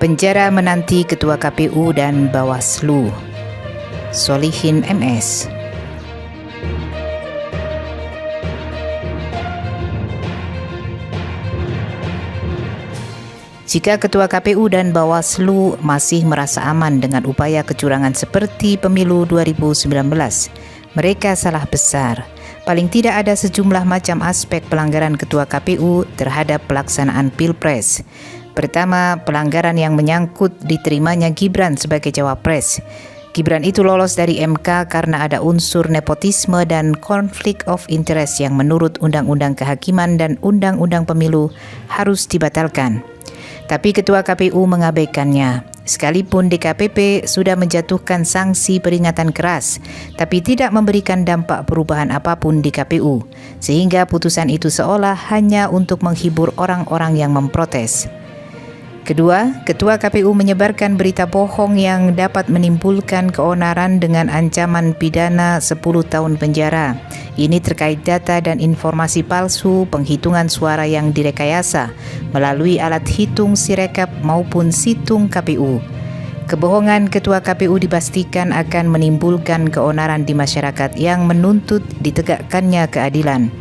Penjara menanti Ketua KPU dan Bawaslu. Solihin MS. Jika Ketua KPU dan Bawaslu masih merasa aman dengan upaya kecurangan seperti pemilu 2019, mereka salah besar. Paling tidak ada sejumlah macam aspek pelanggaran Ketua KPU terhadap pelaksanaan Pilpres. Pertama, pelanggaran yang menyangkut diterimanya Gibran sebagai Cawapres. Gibran itu lolos dari MK karena ada unsur nepotisme dan konflik of interest yang menurut Undang-Undang Kehakiman dan Undang-Undang Pemilu harus dibatalkan. Tapi Ketua KPU mengabaikannya. Sekalipun DKPP sudah menjatuhkan sanksi peringatan keras, tapi tidak memberikan dampak perubahan apapun di KPU, sehingga putusan itu seolah hanya untuk menghibur orang-orang yang memprotes. Kedua, Ketua KPU menyebarkan berita bohong yang dapat menimbulkan keonaran dengan ancaman pidana 10 tahun penjara. Ini terkait data dan informasi palsu penghitungan suara yang direkayasa melalui alat hitung Sirekap maupun situng KPU. Kebohongan Ketua KPU dipastikan akan menimbulkan keonaran di masyarakat yang menuntut ditegakkannya keadilan.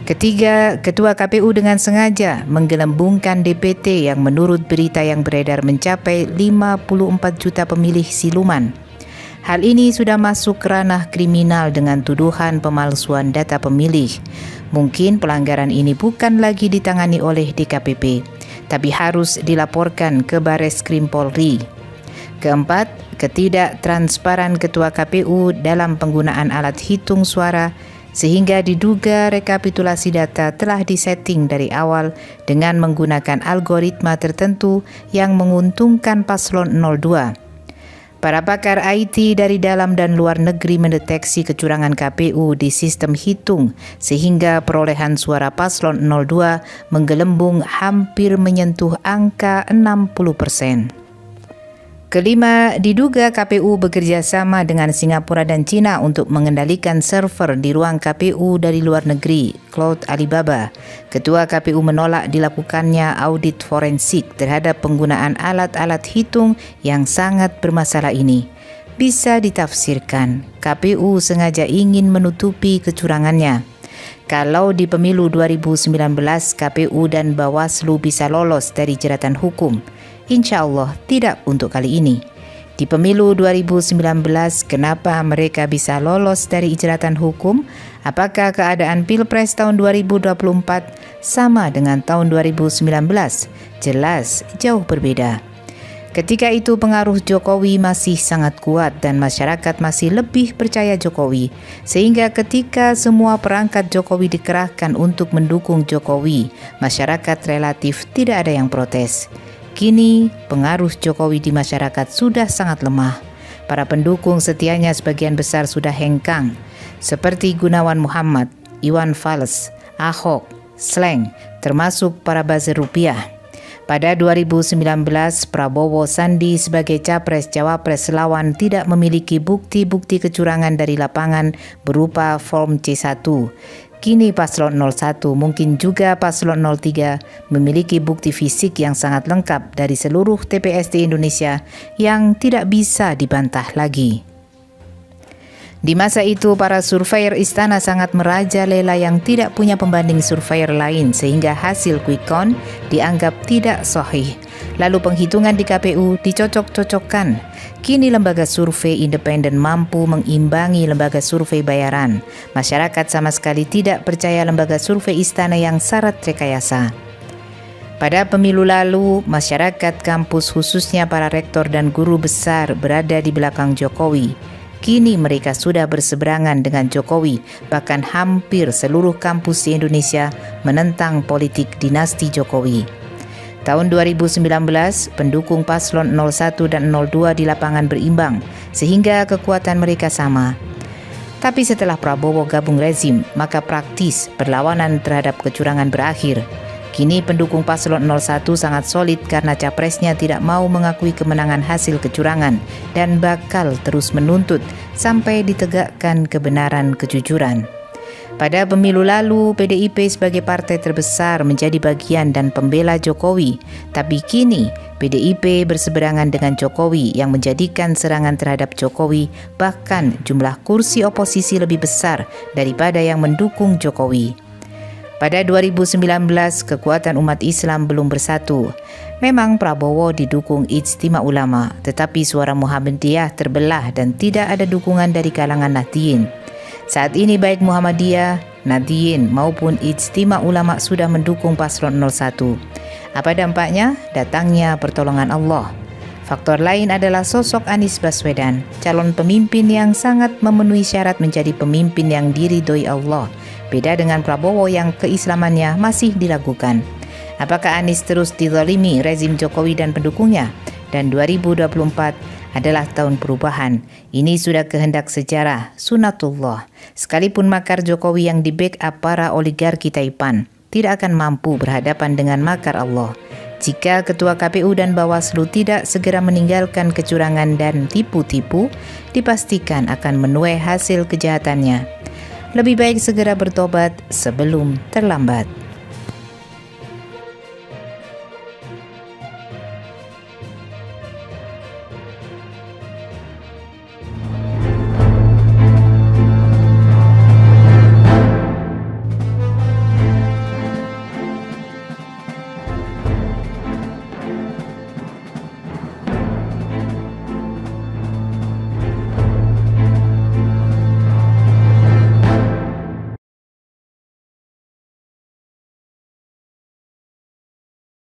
Ketiga, Ketua KPU dengan sengaja menggelembungkan DPT yang menurut berita yang beredar mencapai 54 juta pemilih siluman. Hal ini sudah masuk ranah kriminal dengan tuduhan pemalsuan data pemilih. Mungkin pelanggaran ini bukan lagi ditangani oleh DKPP, tapi harus dilaporkan ke Bareskrim Polri. Keempat, ketidaktransparan Ketua KPU dalam penggunaan alat hitung suara sehingga diduga rekapitulasi data telah disetting dari awal dengan menggunakan algoritma tertentu yang menguntungkan paslon 02. Para pakar IT dari dalam dan luar negeri mendeteksi kecurangan KPU di sistem hitung sehingga perolehan suara paslon 02 menggelembung hampir menyentuh angka 60%. Kelima, diduga KPU bekerja sama dengan Singapura dan Cina untuk mengendalikan server di ruang KPU dari luar negeri, Cloud Alibaba. Ketua KPU menolak dilakukannya audit forensik terhadap penggunaan alat-alat hitung yang sangat bermasalah ini. Bisa ditafsirkan, KPU sengaja ingin menutupi kecurangannya. Kalau di pemilu 2019 KPU dan Bawaslu bisa lolos dari jeratan hukum, insya Allah tidak untuk kali ini. Di pemilu 2019, kenapa mereka bisa lolos dari jeratan hukum? Apakah keadaan Pilpres tahun 2024 sama dengan tahun 2019? Jelas jauh berbeda. Ketika itu pengaruh Jokowi masih sangat kuat dan masyarakat masih lebih percaya Jokowi. Sehingga ketika semua perangkat Jokowi dikerahkan untuk mendukung Jokowi, masyarakat relatif tidak ada yang protes. Kini, pengaruh Jokowi di masyarakat sudah sangat lemah. Para pendukung setianya sebagian besar sudah hengkang, seperti Gunawan Muhammad, Iwan Fals, Ahok, Sleng, termasuk para buzzer rupiah. Pada 2019, Prabowo Sandi sebagai Capres-Cawapres lawan tidak memiliki bukti-bukti kecurangan dari lapangan berupa form C1. Kini paslon 01, mungkin juga paslon 03 memiliki bukti fisik yang sangat lengkap dari seluruh TPS di Indonesia yang tidak bisa dibantah lagi. Di masa itu, para surveyor istana sangat merajalela yang tidak punya pembanding surveyor lain sehingga hasil quick count dianggap tidak sahih. Lalu penghitungan di KPU dicocok-cocokkan. Kini lembaga survei independen mampu mengimbangi lembaga survei bayaran. Masyarakat sama sekali tidak percaya lembaga survei istana yang syarat rekayasa. Pada pemilu lalu, masyarakat kampus khususnya para rektor dan guru besar berada di belakang Jokowi. Kini mereka sudah berseberangan dengan Jokowi, bahkan hampir seluruh kampus di Indonesia menentang politik dinasti Jokowi. Tahun 2019, pendukung paslon 01 dan 02 di lapangan berimbang, sehingga kekuatan mereka sama. Tapi setelah Prabowo gabung rezim, maka praktis perlawanan terhadap kecurangan berakhir. Kini pendukung paslon 01 sangat solid karena capresnya tidak mau mengakui kemenangan hasil kecurangan dan bakal terus menuntut sampai ditegakkan kebenaran kejujuran. Pada pemilu lalu, PDIP sebagai partai terbesar menjadi bagian dan pembela Jokowi. Tapi kini, PDIP berseberangan dengan Jokowi yang menjadikan serangan terhadap Jokowi bahkan jumlah kursi oposisi lebih besar daripada yang mendukung Jokowi. Pada 2019, kekuatan umat Islam belum bersatu. Memang Prabowo didukung Ijtima Ulama, tetapi suara Muhammadiyah terbelah dan tidak ada dukungan dari kalangan Nahdliyin. Saat ini baik Muhammadiyah, Nahdliyin maupun Ijtima Ulama sudah mendukung paslon 01. Apa dampaknya? Datangnya pertolongan Allah. Faktor lain adalah sosok Anies Baswedan, calon pemimpin yang sangat memenuhi syarat menjadi pemimpin yang diridhoi Allah. Beda dengan Prabowo yang keislamannya masih dilakukan. Apakah Anies terus dizalimi rezim Jokowi dan pendukungnya? Dan 2024 adalah tahun perubahan. Ini sudah kehendak sejarah, sunatullah. Sekalipun makar Jokowi yang di-backup para oligarki Taipan tidak akan mampu berhadapan dengan makar Allah. Jika Ketua KPU dan Bawaslu tidak segera meninggalkan kecurangan dan tipu-tipu, dipastikan akan menuai hasil kejahatannya. Lebih baik segera bertobat sebelum terlambat.